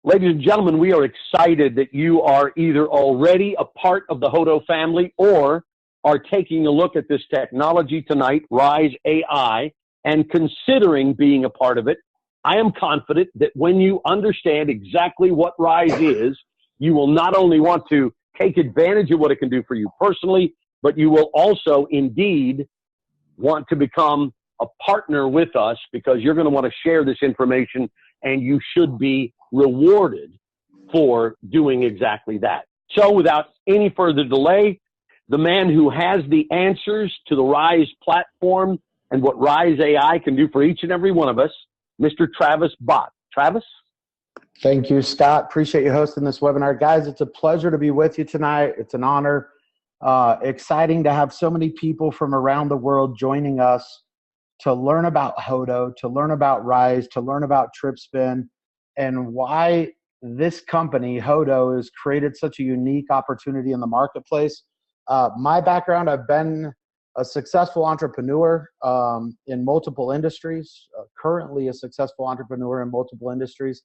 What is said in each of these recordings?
Ladies and gentlemen, we are excited that you are either already a part of the Hodo family or are taking a look at this technology tonight, Ryze AI, and considering being a part of it. I am confident that when you understand exactly what Ryze is, you will not only want to take advantage of what it can do for you personally, but you will also indeed want to become a partner with us because you're going to want to share this information and you should be rewarded for doing exactly that. So without any further delay, the man who has the answers to the Ryze platform and what Ryze AI can do for each and every one of us, Mr. Travis Bott. Travis? Thank you, Scott. Appreciate you hosting this webinar. Guys, it's a pleasure to be with you tonight. It's an honor. Exciting to have so many people from around the world joining us to learn about Hodo, to learn about Ryze, to learn about TripSpin, and why this company, Hodo, has created such a unique opportunity in the marketplace. My background, I've been a successful entrepreneur in multiple industries, currently a successful entrepreneur in multiple industries,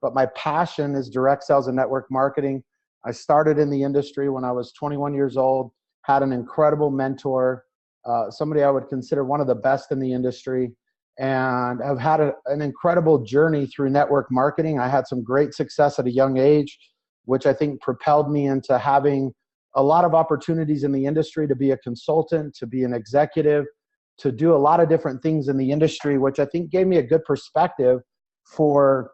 but my passion is direct sales and network marketing. I started in the industry when I was 21 years old, had an incredible mentor, somebody I would consider one of the best in the industry, and I've had an incredible journey through network marketing. I had some great success at a young age, which I think propelled me into having a lot of opportunities in the industry to be a consultant, to be an executive, to do a lot of different things in the industry, which I think gave me a good perspective for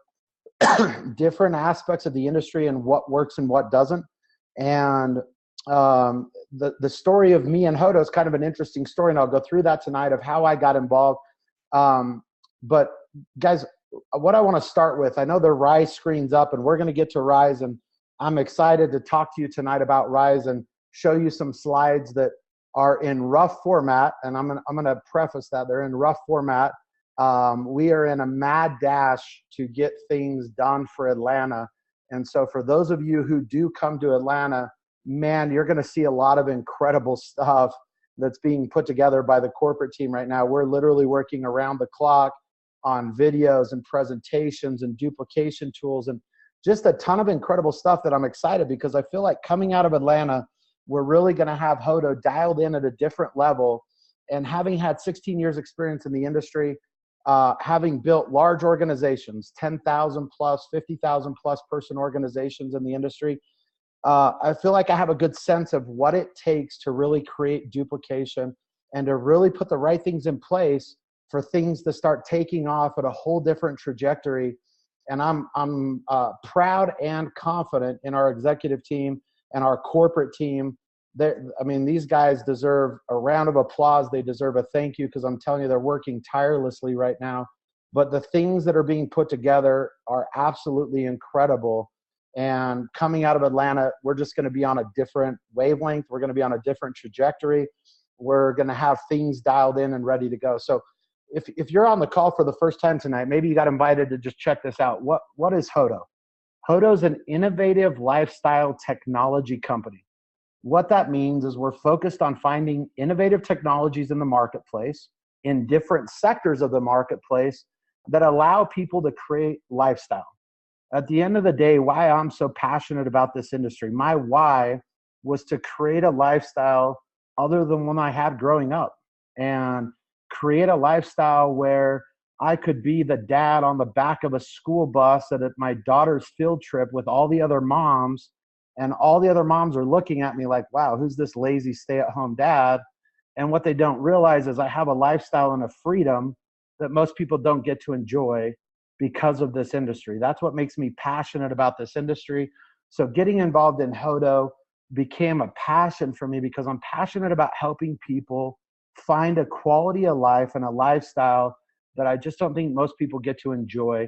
different aspects of the industry and what works and what doesn't. And the story of me and Hodo is kind of an interesting story, and I'll go through that tonight of how I got involved. But guys, what I want to start with, I know the Ryze screen's up and we're going to get to Ryze, and I'm excited to talk to you tonight about Ryze and show you some slides that are in rough format. And I'm going to preface that they're in rough format. We are in a mad dash to get things done for Atlanta. And so for those of you who do come to Atlanta, man, you're going to see a lot of incredible stuff that's being put together by the corporate team right now. We're literally working around the clock on videos and presentations and duplication tools and just a ton of incredible stuff that I'm excited because I feel like coming out of Atlanta, we're really going to have Hodo dialed in at a different level. And having had 16 years experience in the industry, having built large organizations, 10,000 plus, 50,000 plus person organizations in the industry, I feel like I have a good sense of what it takes to really create duplication and to really put the right things in place for things to start taking off at a whole different trajectory. And I'm proud and confident in our executive team and our corporate team. I mean, these guys deserve a round of applause. They deserve a thank you because I'm telling you, they're working tirelessly right now. But the things that are being put together are absolutely incredible. And coming out of Atlanta, we're just going to be on a different wavelength. We're going to be on a different trajectory. We're going to have things dialed in and ready to go. So if you're on the call for the first time tonight, maybe you got invited to just check this out. What is Hodo? Hodo is an innovative lifestyle technology company. What that means is we're focused on finding innovative technologies in the marketplace, in different sectors of the marketplace that allow people to create lifestyle. At the end of the day, why I'm so passionate about this industry, my why was to create a lifestyle other than one I had growing up and create a lifestyle where I could be the dad on the back of a school bus at my daughter's field trip with all the other moms, and all the other moms are looking at me like, wow, who's this lazy stay-at-home dad? And what they don't realize is I have a lifestyle and a freedom that most people don't get to enjoy because of this industry. That's what makes me passionate about this industry. So getting involved in Hodo became a passion for me because I'm passionate about helping people find a quality of life and a lifestyle that I just don't think most people get to enjoy.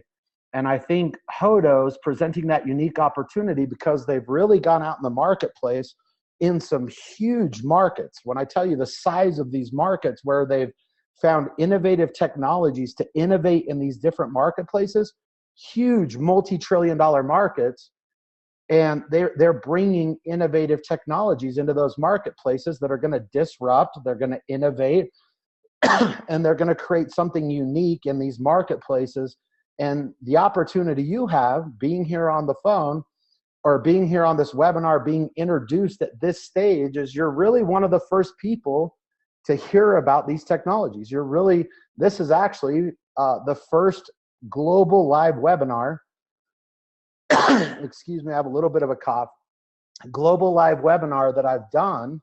And I think Hodo's presenting that unique opportunity because they've really gone out in the marketplace in some huge markets. When I tell you the size of these markets where they've found innovative technologies to innovate in these different marketplaces, huge multi-trillion-dollar markets, and they're bringing innovative technologies into those marketplaces that are going to disrupt, they're going to innovate, and they're going to create something unique in these marketplaces. And the opportunity you have being here on the phone or being here on this webinar, being introduced at this stage, is you're really one of the first people to hear about these technologies. This is actually the first global live webinar. Excuse me, I have a little bit of a cough. Global live webinar that I've done.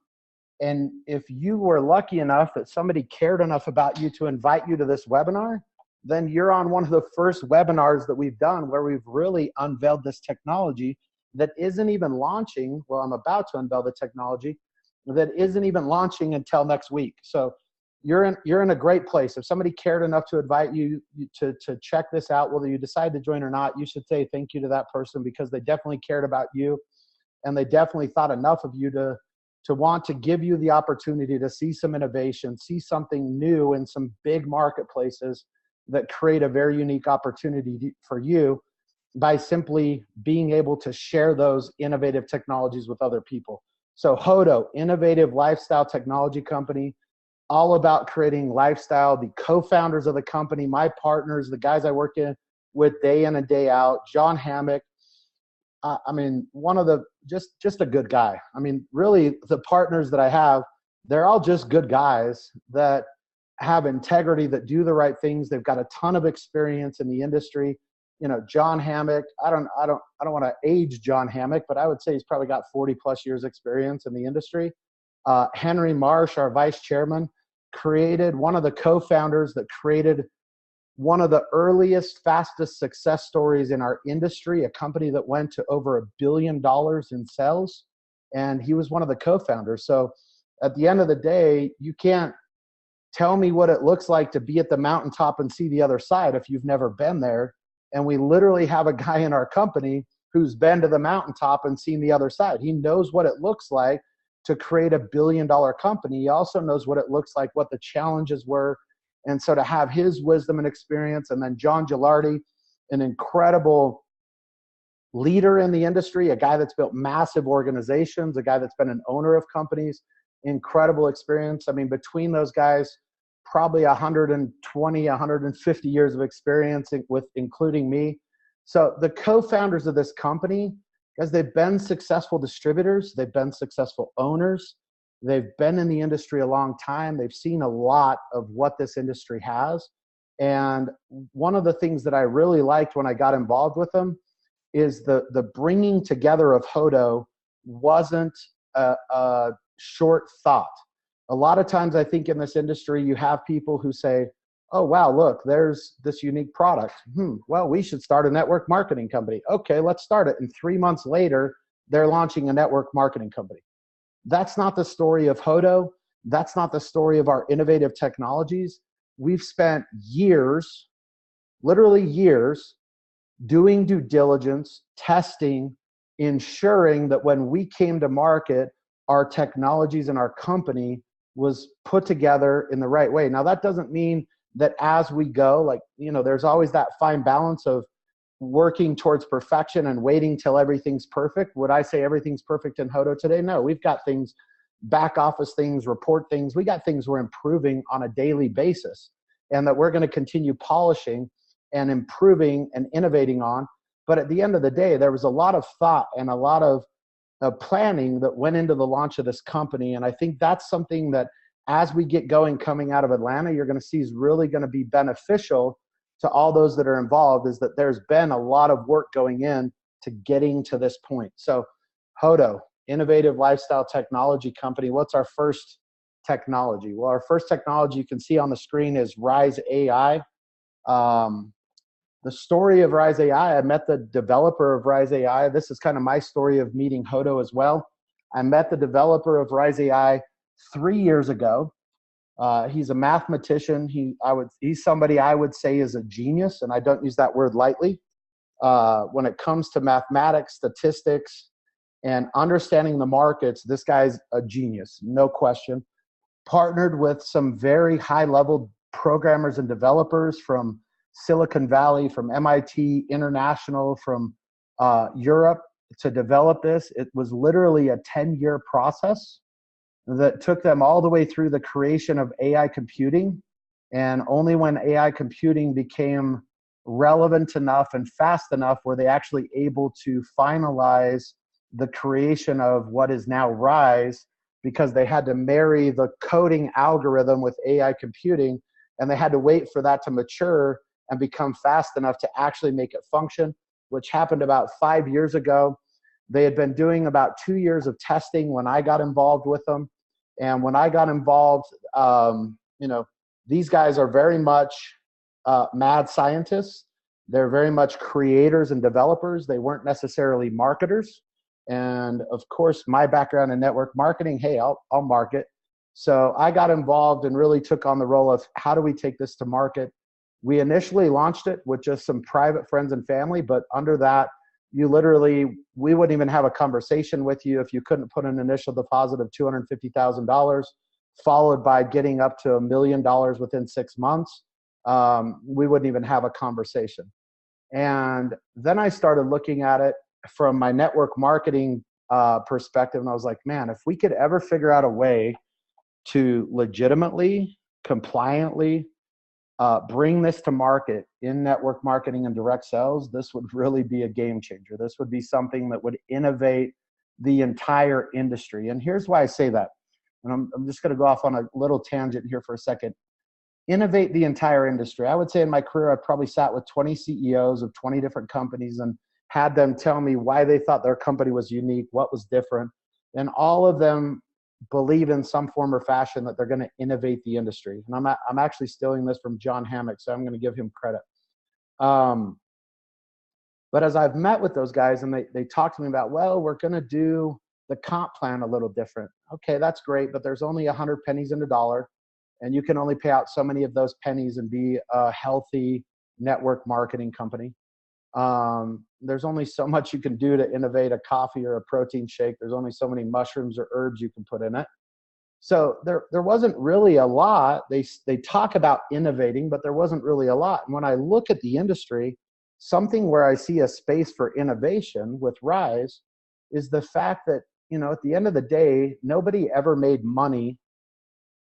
And if you were lucky enough that somebody cared enough about you to invite you to this webinar, then you're on one of the first webinars that we've done where we've really unveiled this technology that isn't even launching. Well, I'm about to unveil the technology that isn't even launching until next week. So you're in a great place. If somebody cared enough to invite you to check this out, whether you decide to join or not, you should say thank you to that person, because they definitely cared about you and they definitely thought enough of you to want to give you the opportunity to see some innovation, see something new in some big marketplaces that create a very unique opportunity for you by simply being able to share those innovative technologies with other people. So Hodo, innovative lifestyle technology company, all about creating lifestyle. The co-founders of the company, my partners, the guys I work with day in and day out, John Hammock, I mean, one of the, just a good guy. I mean, really the partners that I have, they're all just good guys that have integrity, that do the right things. They've got a ton of experience in the industry. You know, John Hammock, I don't want to age John Hammock, but I would say he's probably got 40 plus years experience in the industry. Henry Marsh, our vice chairman, one of the co-founders that created one of the earliest, fastest success stories in our industry, a company that went to over $1 billion in sales. And he was one of the co-founders. So at the end of the day, you can't tell me what it looks like to be at the mountaintop and see the other side if you've never been there. And we literally have a guy in our company who's been to the mountaintop and seen the other side. He knows what it looks like to create $1 billion company. He also knows what it looks like, what the challenges were. And so to have his wisdom and experience, and then John Gilardi, an incredible leader in the industry, a guy that's built massive organizations, a guy that's been an owner of companies, incredible experience. I mean, between those guys, probably 120, 150 years of experience with including me. So the co-founders of this company, because they've been successful distributors, they've been successful owners, they've been in the industry a long time, they've seen a lot of what this industry has. And one of the things that I really liked when I got involved with them is the bringing together of Hodo wasn't a short thought. A lot of times I think in this industry, you have people who say, oh, wow, look, there's this unique product. Well, we should start a network marketing company. Okay, let's start it. And 3 months later, they're launching a network marketing company. That's not the story of Hodo. That's not the story of our innovative technologies. We've spent years, literally years, doing due diligence, testing, ensuring that when we came to market, our technologies and our company was put together in the right way. Now, that doesn't mean that as we go, like, you know, there's always that fine balance of working towards perfection and waiting till everything's perfect. Would I say everything's perfect in Hodo today? No, we've got things, back office things, report things. We got things we're improving on a daily basis and that we're going to continue polishing and improving and innovating on. But at the end of the day, there was a lot of thought and a lot of planning that went into the launch of this company. And I think that's something that as we get going coming out of Atlanta, you're going to see is really going to be beneficial to all those that are involved, is that there's been a lot of work going in to getting to this point. So Hodo, innovative lifestyle technology company. What's our first technology? Well, our first technology you can see on the screen is Ryze AI. The story of Ryze AI, I met the developer of Ryze AI. This is kind of my story of meeting Hodo as well. I met the developer of Ryze AI 3 years ago. He's a mathematician. He's somebody I would say is a genius, and I don't use that word lightly. When it comes to mathematics, statistics, and understanding the markets, this guy's a genius, no question. Partnered with some very high-level programmers and developers from Silicon Valley, from MIT, international, from Europe to develop this. It was literally a 10-year process that took them all the way through the creation of AI computing. And only when AI computing became relevant enough and fast enough were they actually able to finalize the creation of what is now Ryze, because they had to marry the coding algorithm with AI computing, and they had to wait for that to mature and become fast enough to actually make it function, which happened about 5 years ago. They had been doing about 2 years of testing when I got involved with them. And when I got involved, these guys are very much mad scientists. They're very much creators and developers. They weren't necessarily marketers. And of course, my background in network marketing, hey, I'll market. So I got involved and really took on the role of how do we take this to market. We initially launched it with just some private friends and family, but under that, we wouldn't even have a conversation with you if you couldn't put an initial deposit of $250,000, followed by getting up to $1 million within 6 months. We wouldn't even have a conversation. And then I started looking at it from my network marketing perspective, and I was like, man, if we could ever figure out a way to legitimately, compliantly bring this to market in network marketing and direct sales, this would really be a game changer. This would be something that would innovate the entire industry. And here's why I say that. And I'm just going to go off on a little tangent here for a second. Innovate the entire industry. I would say in my career, I probably sat with 20 CEOs of 20 different companies and had them tell me why they thought their company was unique, what was different. And all of them believe in some form or fashion that they're going to innovate the industry. And I'm actually stealing this from John Hammock, so I'm going to give him credit. But as I've met with those guys and they talk to me about, well, we're going to do the comp plan a little different. Okay, that's great, but there's only 100 pennies in a dollar, and you can only pay out so many of those pennies and be a healthy network marketing company. There's only so much you can do to innovate a coffee or a protein shake. There's only so many mushrooms or herbs you can put in it. So there wasn't really a lot. They talk about innovating, but there wasn't really a lot. And when I look at the industry, something where I see a space for innovation with Ryze is the fact that, at the end of the day, nobody ever made money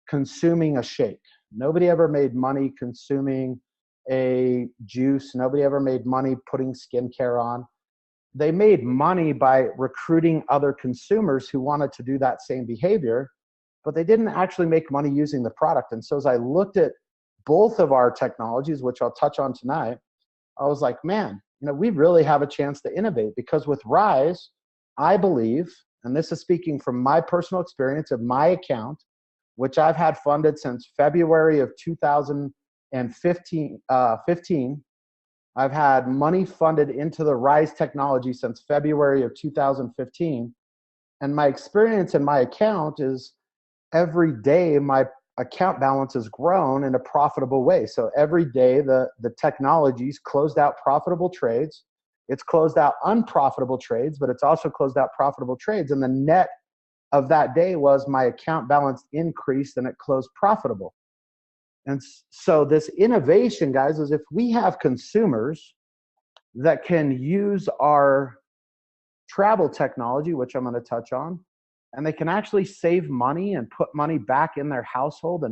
consuming a shake. Nobody ever made money consuming a juice. Nobody ever made money putting skincare on. They made money by recruiting other consumers who wanted to do that same behavior, but they didn't actually make money using the product. And so as I looked at both of our technologies, which I'll touch on tonight, I was like, man, we really have a chance to innovate, because with Ryze, I believe, and this is speaking from my personal experience of my account, which I've had funded since February of 2015. I've had money funded into the Ryze technology since February of 2015. And my experience in my account is every day my account balance has grown in a profitable way. So every day the technology's closed out profitable trades. It's closed out unprofitable trades, but it's also closed out profitable trades. And the net of that day was my account balance increased and it closed profitable. And so this innovation, guys, is if we have consumers that can use our travel technology, which I'm going to touch on, and they can actually save money and put money back in their household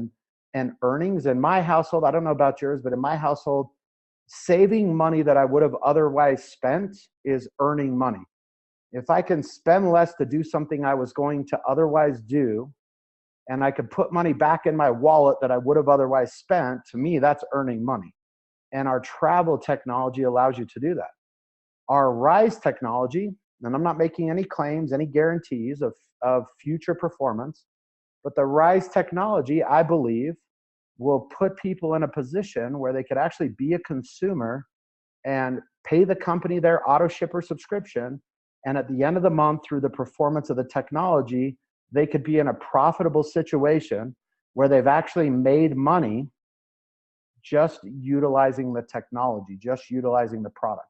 and earnings. In my household, I don't know about yours, but in my household, saving money that I would have otherwise spent is earning money. If I can spend less to do something I was going to otherwise do, and I could put money back in my wallet that I would have otherwise spent, to me, that's earning money. And our travel technology allows you to do that. Our Ryze technology, and I'm not making any claims, any guarantees of future performance, but the Ryze technology, I believe, will put people in a position where they could actually be a consumer and pay the company their auto shipper subscription. And at the end of the month, through the performance of the technology, they could be in a profitable situation where they've actually made money just utilizing the technology, just utilizing the product.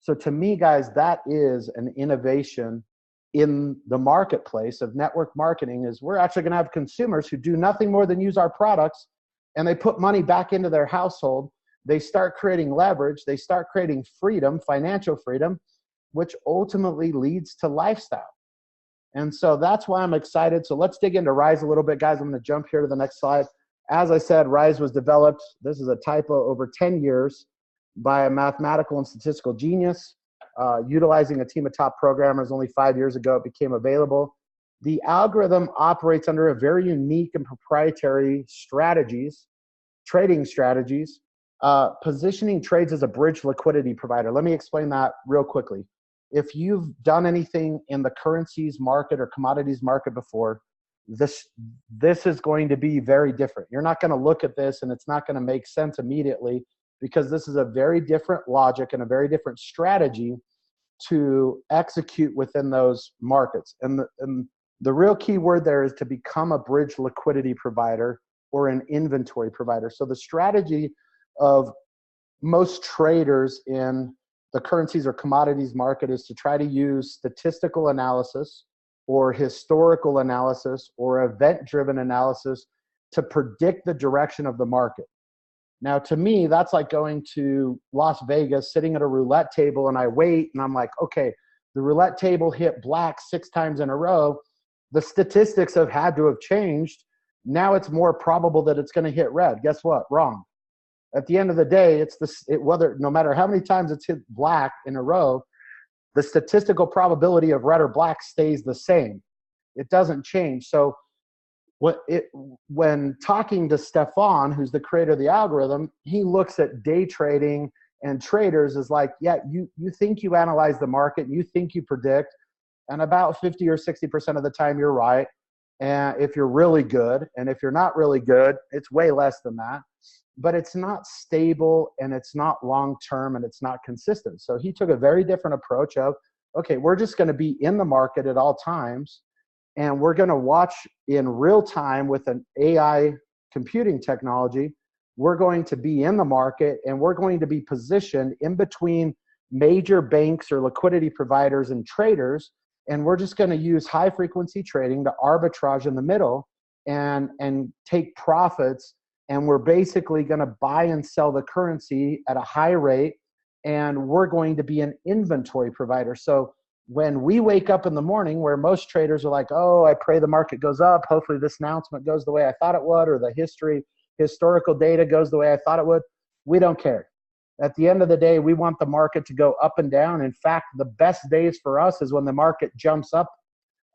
So to me, guys, that is an innovation in the marketplace of network marketing. Is we're actually going to have consumers who do nothing more than use our products, and they put money back into their household. They start creating leverage. They start creating freedom, financial freedom, which ultimately leads to lifestyle. And so that's why I'm excited. So let's dig into Ryze a little bit, guys. I'm going to jump here to the next slide. As I said, Ryze was developed, this is a typo, over 10 years. by a mathematical and statistical genius, utilizing a team of top programmers. Only 5 years ago, it became available. The algorithm operates under a very unique and proprietary trading strategies, positioning trades as a bridge liquidity provider. Let me explain that real quickly. If you've done anything in the currencies market or commodities market before, this is going to be very different. You're not going to look at this and it's not going to make sense immediately, because this is a very different logic and a very different strategy to execute within those markets. And the real key word there is to become a bridge liquidity provider or an inventory provider. So the strategy of most traders in the currencies or commodities market is to try to use statistical analysis or historical analysis or event-driven analysis to predict the direction of the market. Now, to me, that's like going to Las Vegas, sitting at a roulette table, and I wait, and I'm like, okay, the roulette table hit black 6 times in a row. The statistics have had to have changed. Now it's more probable that it's going to hit red. Guess what? Wrong. At the end of the day, no matter how many times it's hit black in a row, the statistical probability of red or black stays the same. It doesn't change. So when talking to Stefan, who's the creator of the algorithm, he looks at day trading and traders as like, yeah, you think you analyze the market, you think you predict, and about 50 or 60% of the time you're right. And if you're really good, and if you're not really good, it's way less than that. But it's not stable, and it's not long-term, and it's not consistent. So he took a very different approach of, okay, we're just going to be in the market at all times, and we're going to watch in real time with an AI computing technology. We're going to be in the market, and we're going to be positioned in between major banks or liquidity providers and traders. And we're just going to use high frequency trading to arbitrage in the middle and take profits. And we're basically going to buy and sell the currency at a high rate. And we're going to be an inventory provider. So when we wake up in the morning, where most traders are like, oh, I pray the market goes up, hopefully this announcement goes the way I thought it would, or the historical data goes the way I thought it would, we don't care. At the end of the day, we want the market to go up and down. In fact, the best days for us is when the market jumps up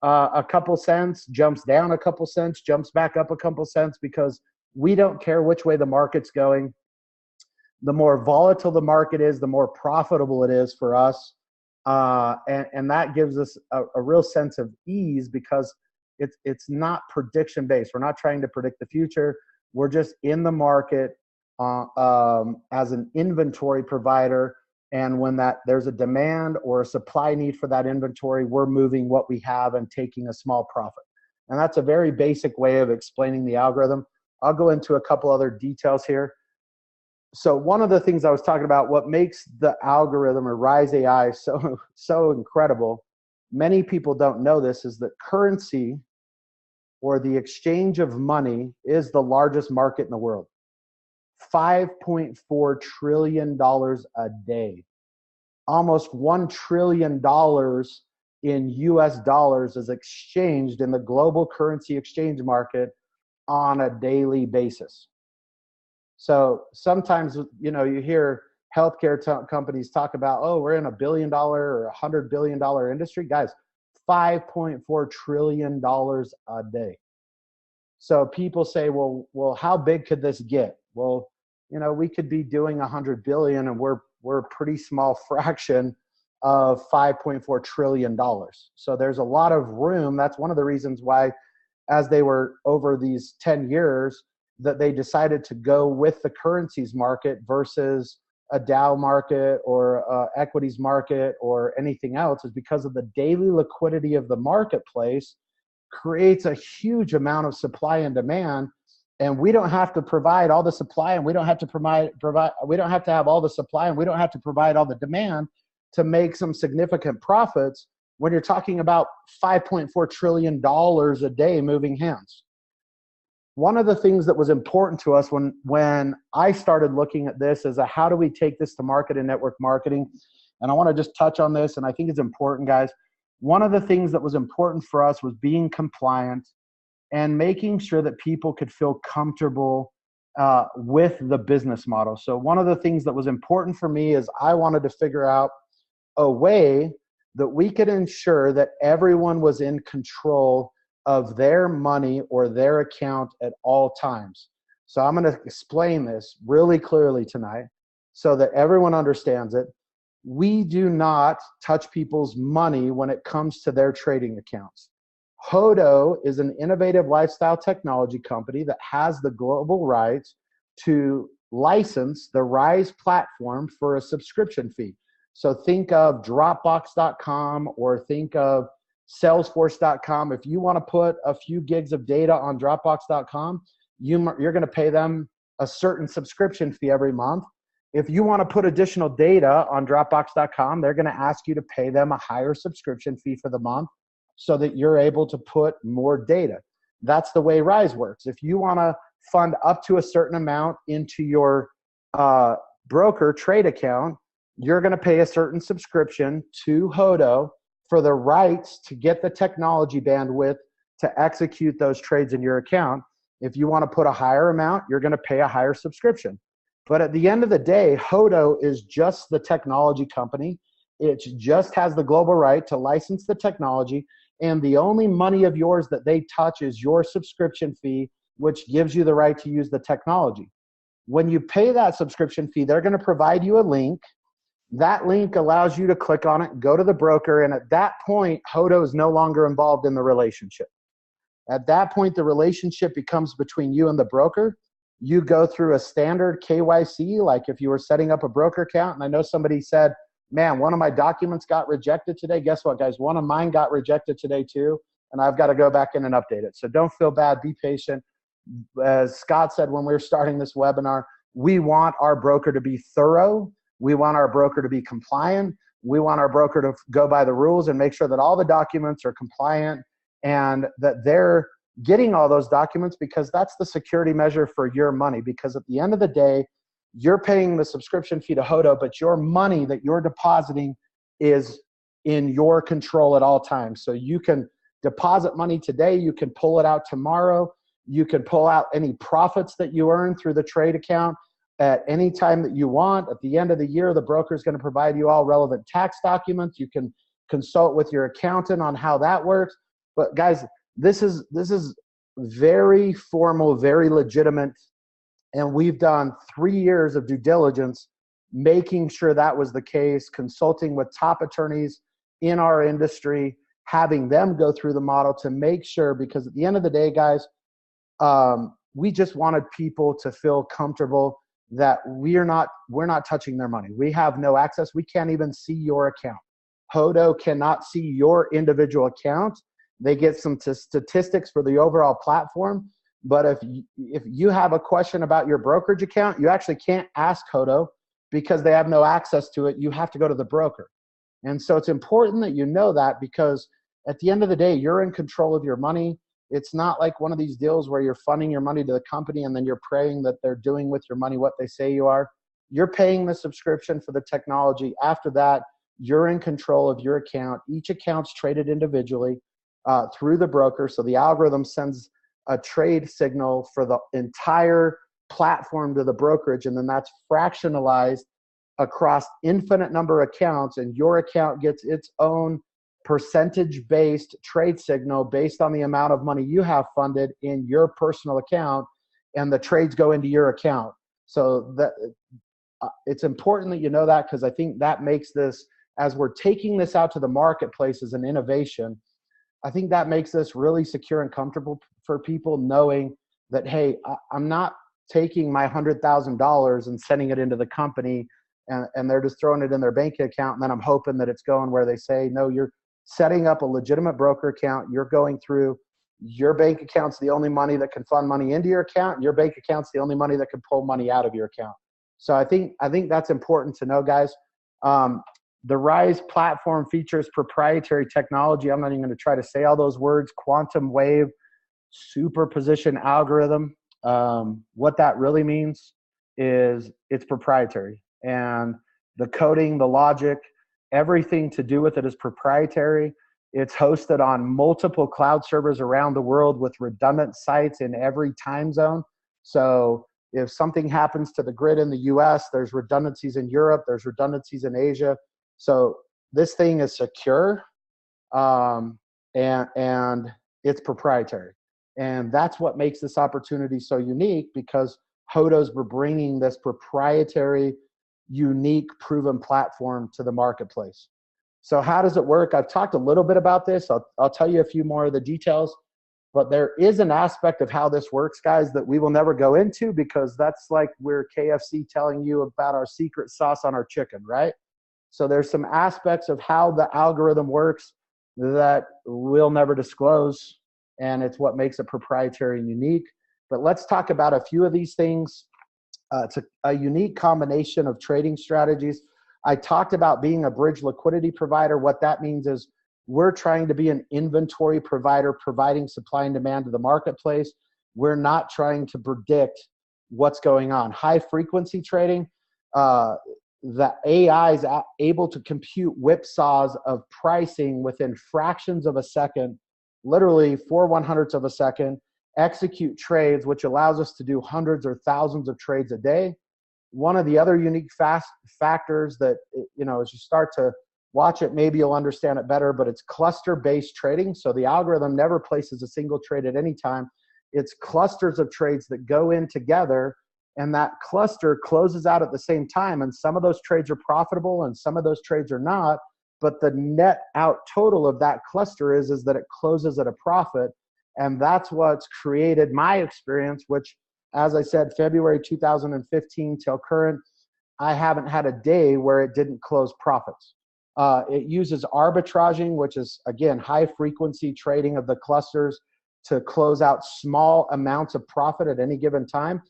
a couple cents, jumps down a couple cents, jumps back up a couple cents, because we don't care which way the market's going. The more volatile the market is, the more profitable it is for us. And that gives us a real sense of ease, because it's not prediction based. We're not trying to predict the future. We're just in the market as an inventory provider. And when there's a demand or a supply need for that inventory, we're moving what we have and taking a small profit. And that's a very basic way of explaining the algorithm. I'll go into a couple other details here. So one of the things I was talking about, what makes the algorithm or Ryze AI so incredible, many people don't know this, is that currency or the exchange of money is the largest market in the world. $5.4 trillion a day. Almost $1 trillion in US dollars is exchanged in the global currency exchange market on a daily basis. So sometimes, you hear healthcare companies talk about, oh, we're in $1 billion or $100 billion industry. Guys, $5.4 trillion a day. So people say, well, how big could this get? Well, we could be doing 100 billion, and we're a pretty small fraction of $5.4 trillion. So there's a lot of room. That's one of the reasons why, as they were over these 10 years, that they decided to go with the currencies market versus a Dow market or equities market or anything else, is because of the daily liquidity of the marketplace creates a huge amount of supply and demand. And we don't have to provide all the supply, and we don't have to we don't have to have all the supply, and we don't have to provide all the demand to make some significant profits when you're talking about $5.4 trillion a day moving hands. One of the things that was important to us when I started looking at this is how do we take this to market in network marketing? And I want to just touch on this, and I think it's important, guys. One of the things that was important for us was being compliant and making sure that people could feel comfortable with the business model. So one of the things that was important for me is I wanted to figure out a way that we could ensure that everyone was in control of their money or their account at all times. So I'm going to explain this really clearly tonight so that everyone understands it. We do not touch people's money when it comes to their trading accounts. Hodo is an innovative lifestyle technology company that has the global rights to license the Ryze platform for a subscription fee. So think of Dropbox.com or think of Salesforce.com. If you want to put a few gigs of data on Dropbox.com, you're going to pay them a certain subscription fee every month. If you want to put additional data on Dropbox.com, they're going to ask you to pay them a higher subscription fee for the month so that you're able to put more data. That's the way Ryze works. If you want to fund up to a certain amount into your broker trade account, you're going to pay a certain subscription to Hodo for the rights to get the technology bandwidth to execute those trades in your account. If you want to put a higher amount, you're going to pay a higher subscription. But at the end of the day, Hodo is just the technology company. It just has the global right to license the technology, and the only money of yours that they touch is your subscription fee, which gives you the right to use the technology. When you pay that subscription fee, they're going to provide you a link. That link allows you to click on it, go to the broker, and at that point, Hodo is no longer involved in the relationship. At that point, the relationship becomes between you and the broker. You go through a standard KYC, like if you were setting up a broker account, and I know somebody said, man, one of my documents got rejected today. Guess what, guys? One of mine got rejected today too, and I've got to go back in and update it. So don't feel bad. Be patient. As Scott said when we were starting this webinar, we want our broker to be thorough. We want our broker to be compliant. We want our broker to go by the rules and make sure that all the documents are compliant and that they're getting all those documents, because that's the security measure for your money. Because at the end of the day, you're paying the subscription fee to Hodo, but your money that you're depositing is in your control at all times. So you can deposit money today, you can pull it out tomorrow, you can pull out any profits that you earn through the trade account at any time that you want. At the end of the year, the broker is going to provide you all relevant tax documents. You can consult with your accountant on how that works. But guys, this is very formal, very legitimate, and we've done 3 years of due diligence making sure that was the case, consulting with top attorneys in our industry, having them go through the model to make sure, because at the end of the day, guys, we just wanted people to feel comfortable that we're not touching their money. We have no access. We can't even see your account. Hodo cannot see your individual account. They get some statistics for the overall platform. But if you have a question about your brokerage account, you actually can't ask Hodo because they have no access to it. You have to go to the broker. And so it's important that you know that, because at the end of the day, you're in control of your money. It's not like one of these deals where you're funding your money to the company and then you're praying that they're doing with your money what they say you are. You're paying the subscription for the technology. After that, you're in control of your account. Each account's traded individually through the broker. So the algorithm sends a trade signal for the entire platform to the brokerage, and then that's fractionalized across infinite number of accounts, and your account gets its own percentage-based trade signal based on the amount of money you have funded in your personal account, and the trades go into your account. So that it's important that you know that, because I think that makes this, as we're taking this out to the marketplace as an innovation, I think that makes this really secure and comfortable for people, knowing that, hey, I'm not taking my $100,000 and sending it into the company and they're just throwing it in their bank account, and then I'm hoping that it's going where they say. No, you're setting up a legitimate broker account. You're going through your bank account's the only money that can fund money into your account, and your bank account's the only money that can pull money out of your account. So I think that's important to know, guys. The Ryze platform features proprietary technology. I'm not even going to try to say all those words. Quantum wave superposition algorithm. What that really means is it's proprietary, and the coding, the logic, everything to do with it is proprietary. It's hosted on multiple cloud servers around the world with redundant sites in every time zone. So If something happens to the grid in the US, there's redundancies in Europe, there's redundancies in Asia. So this thing is secure, and it's proprietary. And that's what makes this opportunity so unique, because Hodos were bringing this proprietary, unique, proven platform to the marketplace. So how does it work? I've talked a little bit about this. I'll tell you a few more of the details, but there is an aspect of how this works, guys, that we will never go into, because that's like we're KFC telling you about our secret sauce on our chicken, right? So there's some aspects of how the algorithm works that we'll never disclose, and it's what makes it proprietary and unique. But let's talk about a few of these things. It's a unique combination of trading strategies. I talked about being a bridge liquidity provider. What that means is we're trying to be an inventory provider, providing supply and demand to the marketplace. We're not trying to predict what's going on. High frequency trading, the AI is able to compute whipsaws of pricing within fractions of a second, literally 4/100ths of a second, execute trades, which allows us to do hundreds or thousands of trades a day. One of the other unique factors that, as you start to watch it, maybe you'll understand it better, but it's cluster-based trading. So the algorithm never places a single trade at any time. It's clusters of trades that go in together, and that cluster closes out at the same time. And some of those trades are profitable and some of those trades are not. But the net out total of that cluster is that it closes at a profit. And that's what's created my experience, which, as I said, February 2015 till current, I haven't had a day where it didn't close profits. It uses arbitraging, which is, again, high frequency trading of the clusters to close out small amounts of profit at any given time.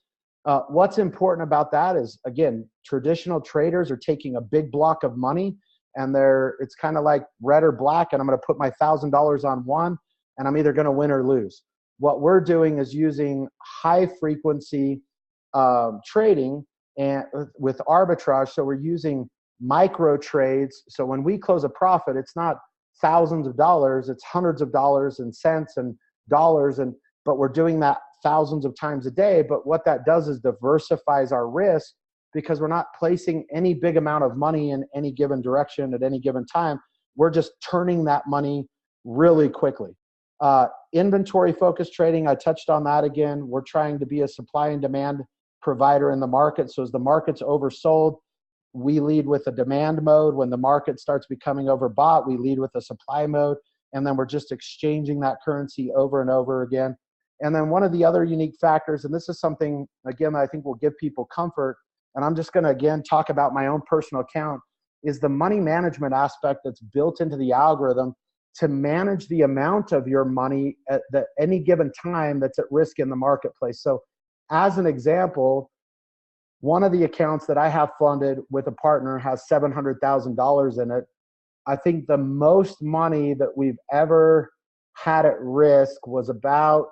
What's important about that is, again, traditional traders are taking a big block of money, and it's kind of like red or black, and I'm going to put my $1,000 on one, and I'm either going to win or lose. What we're doing is using high frequency trading and with arbitrage. So we're using micro trades. So when we close a profit, it's not thousands of dollars, it's hundreds of dollars and cents and dollars, but we're doing that thousands of times a day. But what that does is diversifies our risk, because we're not placing any big amount of money in any given direction at any given time. We're just turning that money really quickly. Inventory focused trading, I touched on that again. We're trying to be a supply and demand provider in the market. So as the market's oversold, we lead with a demand mode. When the market starts becoming overbought, we lead with a supply mode. And then we're just exchanging that currency over and over again. And then one of the other unique factors, and this is something, again, I think will give people comfort, and I'm just going to, again, talk about my own personal account, is the money management aspect that's built into the algorithm to manage the amount of your money at any given time that's at risk in the marketplace. So as an example, one of the accounts that I have funded with a partner has $700,000 in it. I think the most money that we've ever had at risk was about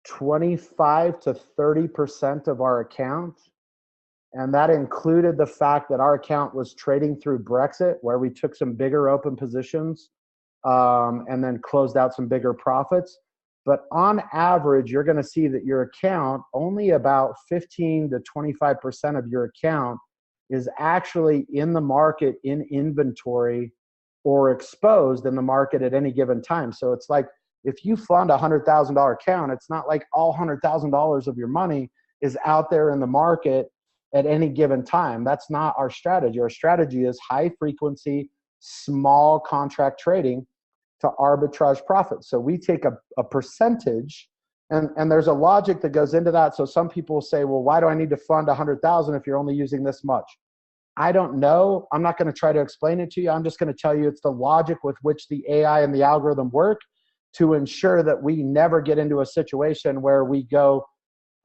25 to 30% of our account. And that included the fact that our account was trading through Brexit, where we took some bigger open positions and then closed out some bigger profits. But on average, you're going to see that your account, only about 15 to 25% of your account is actually in the market in inventory or exposed in the market at any given time. So it's like, if you fund a $100,000 account, it's not like all $100,000 of your money is out there in the market at any given time. That's not our strategy. Our strategy is high frequency, small contract trading to arbitrage profits. So we take a percentage, and there's a logic that goes into that. So some people say, well, why do I need to fund 100,000 if you're only using this much? I don't know. I'm not going to try to explain it to you. I'm just going to tell you it's the logic with which the AI and the algorithm work to ensure that we never get into a situation where we go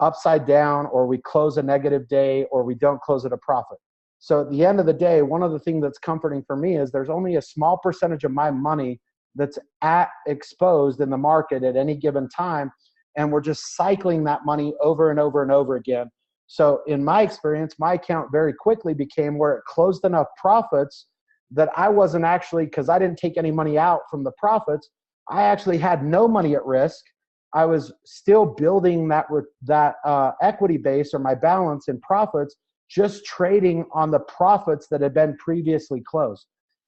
upside down, or we close a negative day, or we don't close at a profit. So at the end of the day, one of the things that's comforting for me is there's only a small percentage of my money that's exposed in the market at any given time, and we're just cycling that money over and over and over again. So in my experience, my account very quickly became where it closed enough profits that I wasn't actually, because I didn't take any money out from the profits, I actually had no money at risk, I was still building that equity base or my balance in profits, just trading on the profits that had been previously closed.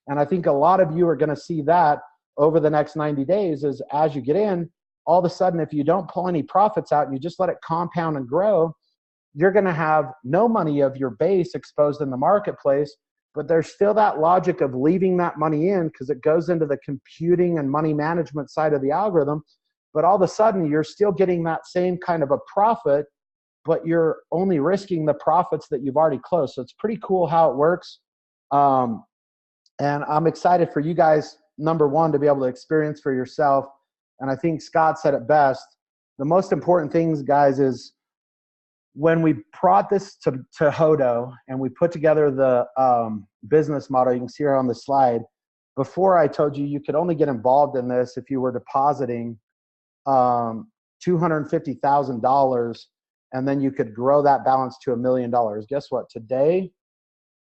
And I think a lot of you are going to see that over the next 90 days is as you get in, all of a sudden, if you don't pull any profits out and you just let it compound and grow, you're going to have no money of your base exposed in the marketplace, but there's still that logic of leaving that money in because it goes into the computing and money management side of the algorithm. But all of a sudden, you're still getting that same kind of a profit, but you're only risking the profits that you've already closed. So it's pretty cool how it works. And I'm excited for you guys, number one, to be able to experience for yourself. And I think Scott said it best. The most important things, guys, is when we brought this to Hodo and we put together the business model, you can see here on the slide, before I told you could only get involved in this if you were depositing $250,000, and then you could grow that balance to $1 million. Guess what? Today,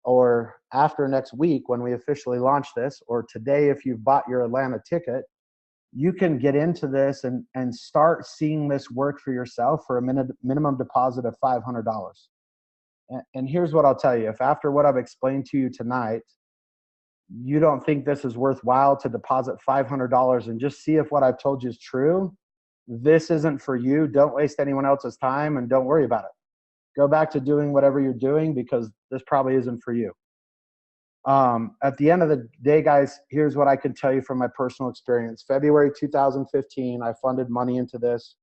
or after next week when we officially launch this, or today if you've bought your Atlanta ticket, you can get into this and start seeing this work for yourself for a minimum deposit of $500. And here's what I'll tell you. If after what I've explained to you tonight, you don't think this is worthwhile to deposit $500 and just see if what I've told you is true, this isn't for you. Don't waste anyone else's time and don't worry about it. Go back to doing whatever you're doing because this probably isn't for you. At the end of the day, guys, here's what I can tell you from my personal experience. February 2015, I funded money into this.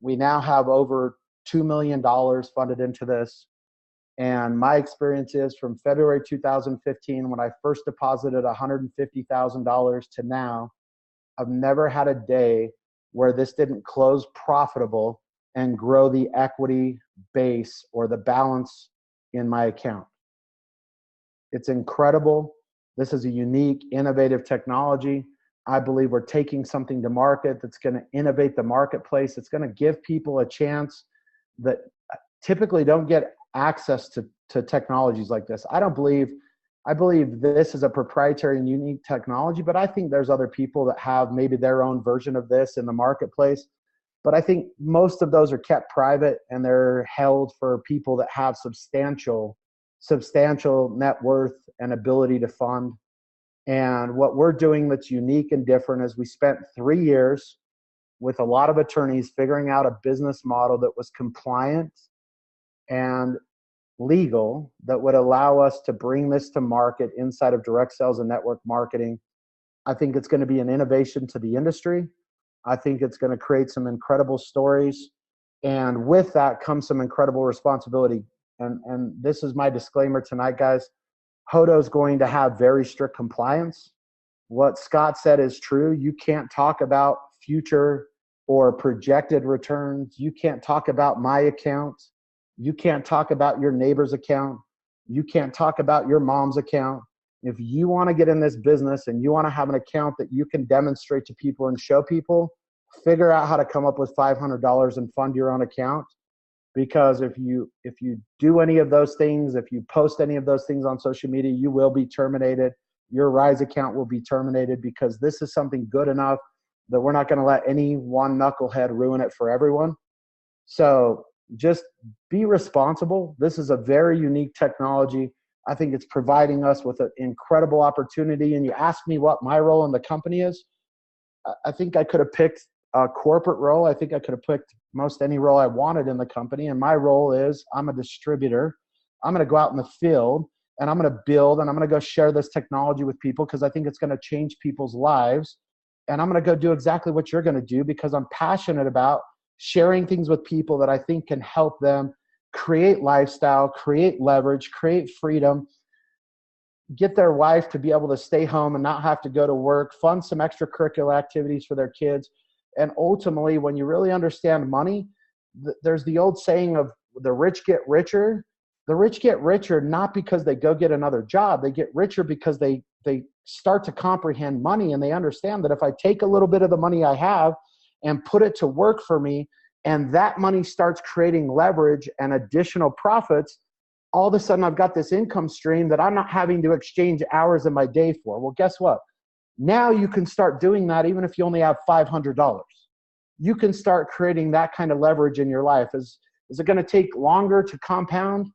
We now have over $2 million funded into this. And my experience is from February 2015, when I first deposited $150,000 to now, I've never had a day where this didn't close profitable and grow the equity base or the balance in my account. It's incredible. This is a unique, innovative technology. I believe we're taking something to market that's going to innovate the marketplace. It's going to give people a chance that typically don't get access to technologies like this. I believe this is a proprietary and unique technology, but I think there's other people that have maybe their own version of this in the marketplace. But I think most of those are kept private and they're held for people that have substantial net worth and ability to fund. And what we're doing that's unique and different is we spent 3 years with a lot of attorneys figuring out a business model that was compliant and legal that would allow us to bring this to market inside of direct sales and network marketing. I think it's going to be an innovation to the industry. I think it's going to create some incredible stories. And with that comes some incredible responsibility. And this is my disclaimer tonight, guys. Hodo is going to have very strict compliance. What Scott said is true. You can't talk about future or projected returns. You can't talk about my account. You can't talk about your neighbor's account. You can't talk about your mom's account. If you want to get in this business and you want to have an account that you can demonstrate to people and show people, figure out how to come up with $500 and fund your own account. Because if you do any of those things, if you post any of those things on social media, you will be terminated. Your Ryze account will be terminated because this is something good enough that we're not going to let any one knucklehead ruin it for everyone. So just be responsible. This is a very unique technology. I think it's providing us with an incredible opportunity. And you asked me what my role in the company is. I think I could have picked a corporate role. I think I could have picked most any role I wanted in the company. And my role is I'm a distributor. I'm going to go out in the field and I'm going to build and I'm going to go share this technology with people because I think it's going to change people's lives. And I'm going to go do exactly what you're going to do because I'm passionate about sharing things with people that I think can help them create lifestyle, create leverage, create freedom, get their wife to be able to stay home and not have to go to work, fund some extracurricular activities for their kids. And ultimately, when you really understand money, there's the old saying of the rich get richer. The rich get richer not because they go get another job. They get richer because they start to comprehend money and they understand that if I take a little bit of the money I have and put it to work for me, and that money starts creating leverage and additional profits, all of a sudden I've got this income stream that I'm not having to exchange hours in my day for. Well, guess what? Now you can start doing that even if you only have $500. you can start creating that kind of leverage in your life. Is it going to take longer to compound?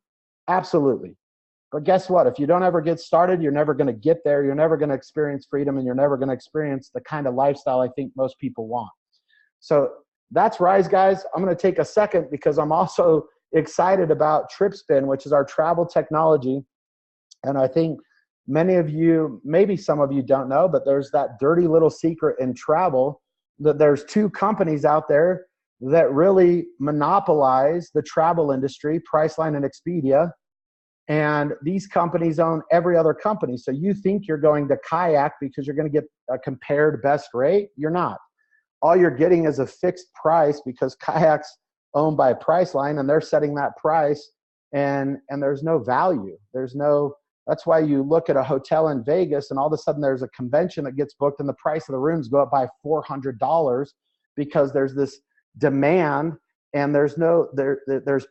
Absolutely. But guess what? If you don't ever get started, you're never going to get there. You're never going to experience freedom, and you're never going to experience the kind of lifestyle I think most people want. So that's Ryze, guys. I'm going to take a second because I'm also excited about TripSpin, which is our travel technology. And I think many of you, maybe some of you don't know, but there's that dirty little secret in travel that there's two companies out there that really monopolize the travel industry, Priceline and Expedia. And these companies own every other company. So you think you're going to kayak because you're going to get a compared best rate. You're not. All you're getting is a fixed price because kayak's owned by Priceline and they're setting that price, and there's no value. That's why you look at a hotel in Vegas and all of a sudden there's a convention that gets booked and the price of the rooms go up by $400 because there's this demand and there's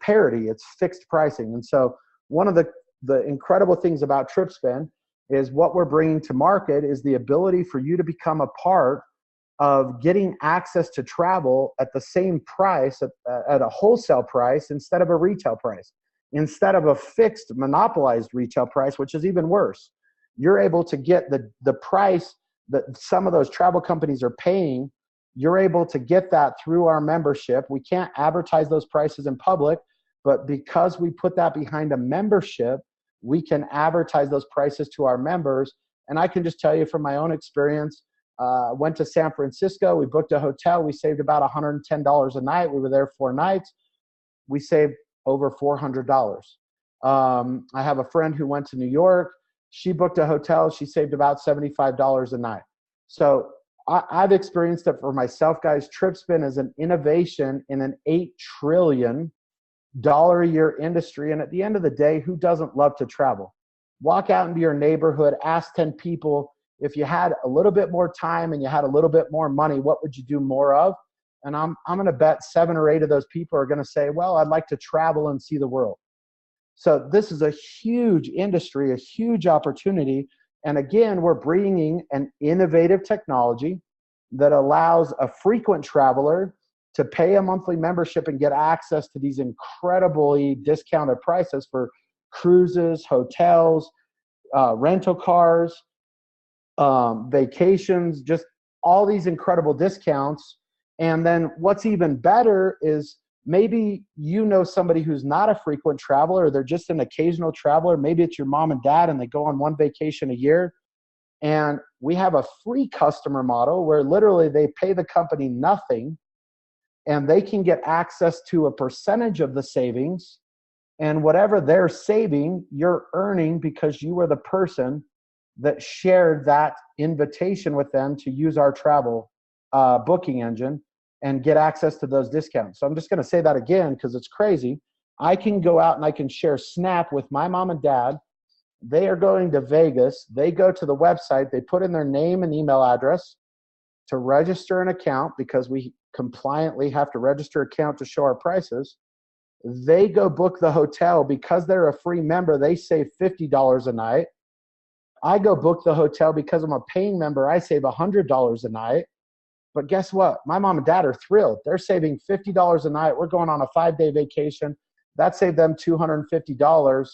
parity. It's fixed pricing. And so one of the incredible things about TripSpin is what we're bringing to market is the ability for you to become a part of getting access to travel at the same price, at a wholesale price instead of a retail price. Instead of a fixed monopolized retail price, which is even worse. You're able to get the price that some of those travel companies are paying. You're able to get that through our membership. We can't advertise those prices in public, but because we put that behind a membership, we can advertise those prices to our members. And I can just tell you from my own experience, went to San Francisco, we booked a hotel, we saved about $110 a night. We were there 4 nights. We saved over $400. I have a friend who went to New York. She booked a hotel. She saved about $75 a night. So I've experienced it for myself, guys. TripSpin is an innovation in an $8 trillion a year industry. And at the end of the day, who doesn't love to travel? Walk out into your neighborhood, ask 10 people, if you had a little bit more time and you had a little bit more money, what would you do more of? And I'm going to bet 7 or 8 of those people are going to say, well, I'd like to travel and see the world. So this is a huge industry, a huge opportunity. And again, we're bringing an innovative technology that allows a frequent traveler to pay a monthly membership and get access to these incredibly discounted prices for cruises, hotels, rental cars, vacations, just all these incredible discounts. And then what's even better is maybe you know somebody who's not a frequent traveler, they're just an occasional traveler. Maybe it's your mom and dad and they go on 1 vacation a year. And we have a free customer model where literally they pay the company nothing and they can get access to a percentage of the savings. And whatever they're saving, you're earning because you were the person that shared that invitation with them to use our travel booking engine and get access to those discounts. So I'm just going to say that again because it's crazy. I can go out and I can share Snap with my mom and dad. They are going to Vegas. They go to the website. They put in their name and email address to register an account because we compliantly have to register an account to show our prices. They go book the hotel. Because they're a free member, they save $50 a night. I go book the hotel because I'm a paying member. I save $100 a night. But guess what? My mom and dad are thrilled. They're saving $50 a night. We're going on a 5-day vacation. That saved them $250.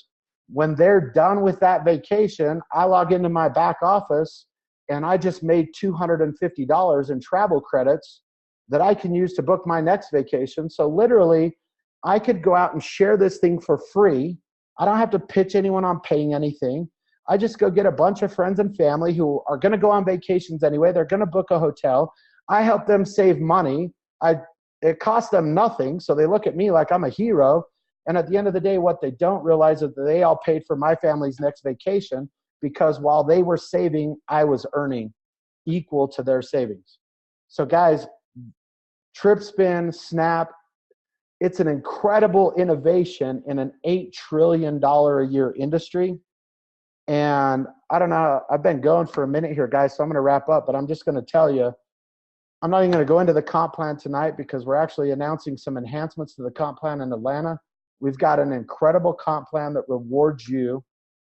When they're done with that vacation, I log into my back office and I just made $250 in travel credits that I can use to book my next vacation. So literally, I could go out and share this thing for free. I don't have to pitch anyone on paying anything. I just go get a bunch of friends and family who are going to go on vacations anyway. They're going to book a hotel. I help them save money. It costs them nothing, so they look at me like I'm a hero. And at the end of the day, what they don't realize is that they all paid for my family's next vacation because while they were saving, I was earning equal to their savings. So guys, TripSpin, Snap, it's an incredible innovation in an $8 trillion a year industry. And I don't know, I've been going for a minute here, guys, so I'm going to wrap up, but I'm just going to tell you, I'm not even going to go into the comp plan tonight because we're actually announcing some enhancements to the comp plan in Atlanta. We've got an incredible comp plan that rewards you,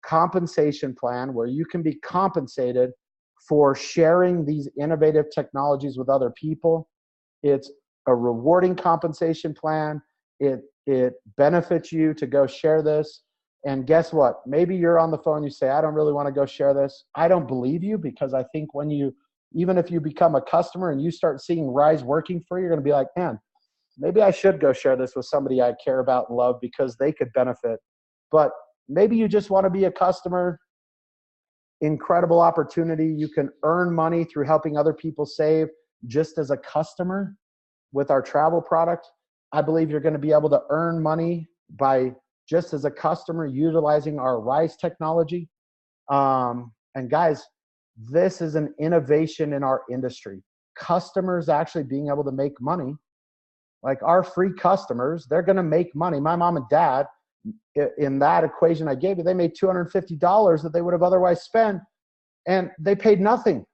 compensation plan where you can be compensated for sharing these innovative technologies with other people. It's a rewarding compensation plan. It benefits you to go share this. And guess what? Maybe you're on the phone, you say, I don't really want to go share this. I don't believe you, because I think even if you become a customer and you start seeing Ryze working for you, you're going to be like, man, maybe I should go share this with somebody I care about and love because they could benefit. But maybe you just want to be a customer. Incredible opportunity. You can earn money through helping other people save just as a customer with our travel product. I believe you're going to be able to earn money by just as a customer utilizing our Ryze technology. And guys, this is an innovation in our industry. Customers actually being able to make money. Like our free customers, they're going to make money. My mom and dad, in that equation I gave you, they made $250 that they would have otherwise spent, and they paid nothing.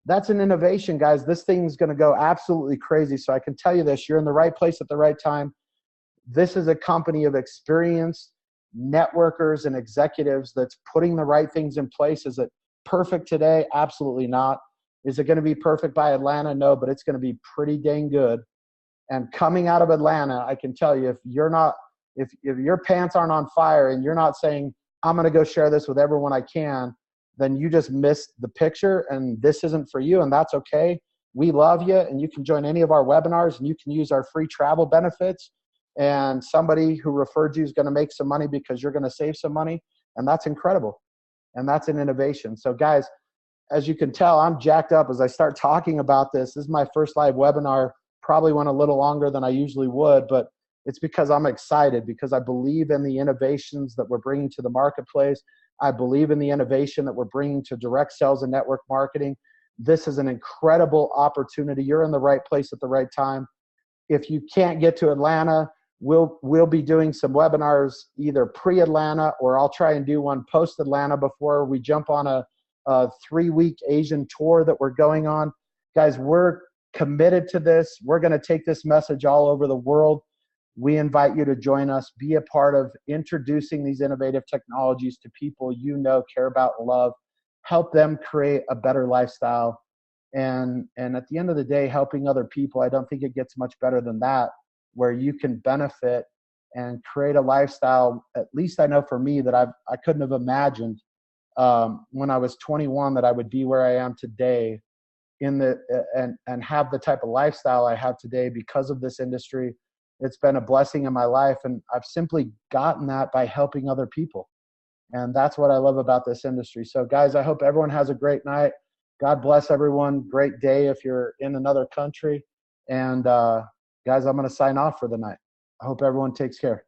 That's an innovation, guys. This thing's going to go absolutely crazy. So I can tell you this, you're in the right place at the right time. This is a company of experienced networkers and executives that's putting the right things in place. Is it perfect today? Absolutely not. Is it going to be perfect by Atlanta? No, but it's going to be pretty dang good. And coming out of Atlanta, I can tell you, if your pants aren't on fire and you're not saying, I'm going to go share this with everyone I can, then you just missed the picture, and this isn't for you, and that's okay. We love you, and you can join any of our webinars, and you can use our free travel benefits, and somebody who referred you is going to make some money because you're going to save some money, and that's incredible, and that's an innovation. So guys, as you can tell, I'm jacked up as I start talking about this. This is my first live webinar, probably went a little longer than I usually would, but it's because I'm excited, because I believe in the innovations that we're bringing to the marketplace. I believe in the innovation that we're bringing to direct sales and network marketing. This is an incredible opportunity. You're in the right place at the right time. If you can't get to Atlanta, we'll be doing some webinars either pre-Atlanta, or I'll try and do one post-Atlanta before we jump on a 3-week Asian tour that we're going on. Guys, we're committed to this. We're going to take this message all over the world. We invite you to join us, be a part of introducing these innovative technologies to people you know, care about, and love, help them create a better lifestyle. And at the end of the day, helping other people, I don't think it gets much better than that, where you can benefit and create a lifestyle, at least I know for me, that I couldn't have imagined when I was 21 that I would be where I am today and have the type of lifestyle I have today because of this industry. It's been a blessing in my life, and I've simply gotten that by helping other people. And that's what I love about this industry. So guys, I hope everyone has a great night. God bless everyone. Great day if you're in another country. And guys, I'm going to sign off for the night. I hope everyone takes care.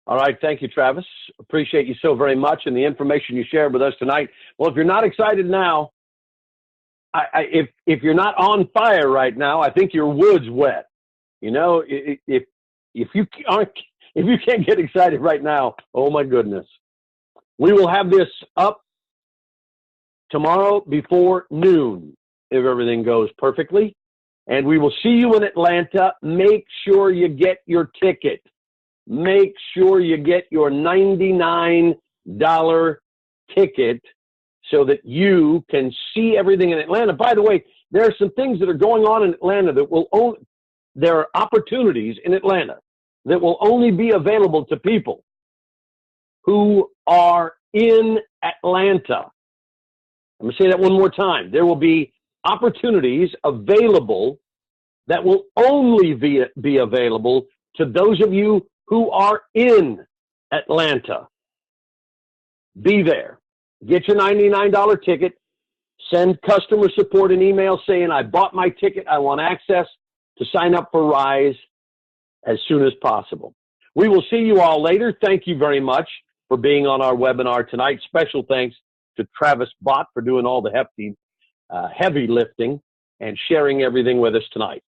All right. Thank you, Travis. Appreciate you so very much and the information you shared with us tonight. Well, if you're not excited now, if you're not on fire right now, I think your wood's wet. You know, if you can't get excited right now, oh my goodness. We will have this up tomorrow before noon if everything goes perfectly. And we will see you in Atlanta. Make sure you get your ticket. Make sure you get your $99 ticket so that you can see everything in Atlanta. By the way, there are some things that are going on in Atlanta that will only, there are opportunities in Atlanta that will only be available to people who are in Atlanta. I'm going to say that one more time. There will be opportunities available that will only be available to those of you who are in Atlanta. Be there. Get your $99 ticket. Send customer support an email saying, I bought my ticket. I want access to sign up for Ryze as soon as possible. We will see you all later. Thank you very much for being on our webinar tonight. Special thanks to Travis Bott for doing all the heavy lifting and sharing everything with us tonight.